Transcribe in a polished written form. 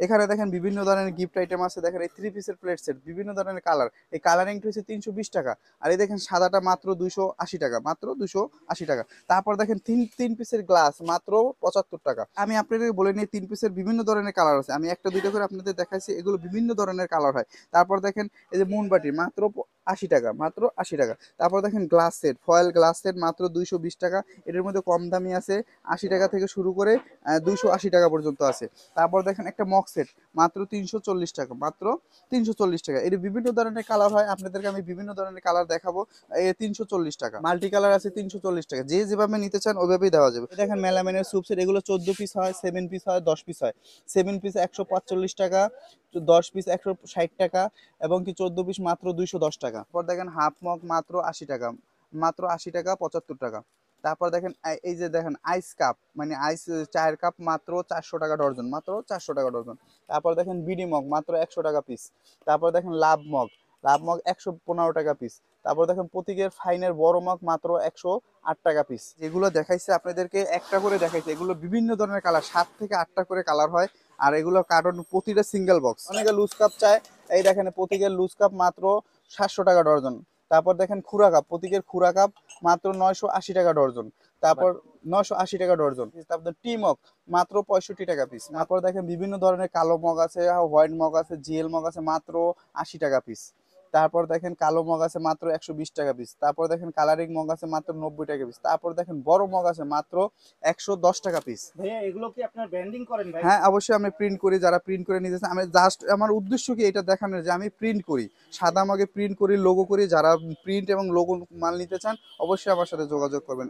এখানে দেখেন বিভিন্ন ধরনের গিফট আইটেম আছে। দেখেন এই 3 পিসের প্লেট সেট, বিভিন্ন ধরনের কালার। এই কালারিংটা হচ্ছে ৩২০ টাকা। আর এই দেখেন সাদাটা মাত্র ২৮০ টাকা, মাত্র ২৮০ টাকা। তারপর দেখেন তিন পিসের গ্লাস মাত্র ৭৫ টাকা। আমি আপনাদের বলে নিই 3 পিসের বিভিন্ন ধরনের কালার আছে। আমি একটা দুইটা করে আপনাদের দেখাইছি, এগুলো বিভিন্ন ধরনের কালার হয়। তারপর দেখেন এই যে মুনবাটি মাত্র ৮০ টাকা, মাত্র ৮০ টাকা। তারপর দেখেন glass set, foil glass set মাত্র ২২০ টাকা। এটার মধ্যে কম দামি আছে ৮০ টাকা থেকে শুরু করে ২৮০ টাকা পর্যন্ত আছে। তারপর দেখেন একটা মগ সেট মাত্র ৩৪০ টাকা, মাত্র ৩৪০ টাকা। এর বিভিন্ন ধরনের কালার হয়, আপনাদেরকে আমি বিভিন্ন ধরনের কালার দেখাবো। ৩৪০ টাকা, মাল্টি কালার আছে ৩৪০ টাকা। যে যেভাবে নিতে চান ওইভাবেই দেওয়া যাবে। এই দেখেন মেলামেনের স্যুপ সেট, এগুলো 14 পিস হয়, 7 পিস হয়, 10 পিস হয়। 7 পিস ১৪৫ টাকা, 10 পিস ১৬০ টাকা, এবং কি 14 পিস মাত্র ২১০ টাকা। পর দেখেন হাফ মগ মাত্র ৮০ টাকা, মাত্র ৮০ টাকা, ৭৫ টাকা। তারপর দেখেন এই যে দেখেন আইস কাপ, মানে আইস চায়ের কাপ মাত্র 400 টাকা ডর্জন, মাত্র 400 টাকা ডর্জন। তারপর দেখেন বিডি মগ মাত্র 100 টাকা পিস। তারপর দেখেন লাভ মগ 115 টাকা পিস। তারপর দেখেন প্রতীকের ফাইনের বড় মগ মাত্র 108 টাকা পিস। যেগুলো দেখাইছে আপনাদেরকে একটা করে দেখাইছে, এগুলো বিভিন্ন ধরনের কালার, 7 থেকে 8টা করে কালার হয়। আর এগুলো কার্টন প্রতিটা সিঙ্গেল বক্স। অনেকে লুজ কাপ চায়, এই দেখেন প্রতীকের লুজ কাপ মাত্র 700 টাকা ডর্জন। তারপর দেখেন খুরা কাপ, প্রতীকের খুরা কাপ মাত্র 980 টাকা ডর্জন। তারপর 980 টাকা ডর্জন। তারপর টি মগ মাত্র 65 টাকা পিস। তারপর দেখেন বিভিন্ন ধরনের কালো মগ আছে, হোয়াইট মগ আছে, জিএল মগ আছে মাত্র 80 টাকা পিস। তারপর দেখেন কালো মগ আছে মাত্র 120 টাকা পিস। তারপর দেখেন কালারিং মগ আছে মাত্র 90 টাকা পিস। তারপর দেখেন বড় মগ আছে মাত্র 110 টাকা পিস। ভাইয়া এগুলো কি আপনার ব্র্যান্ডিং করেন ভাই? হ্যাঁ, অবশ্যই আমি প্রিন্ট করি। যারা প্রিন্ট করে নিতেছে, আমি জাস্ট আমার উদ্দেশ্য কি এটা দেখানোর যে আমি প্রিন্ট করি, সাদা মগে প্রিন্ট করি, লোগো করি। যারা প্রিন্ট এবং লোগো মাল নিতে চান অবশ্যই আমার সাথে যোগাযোগ করবেন।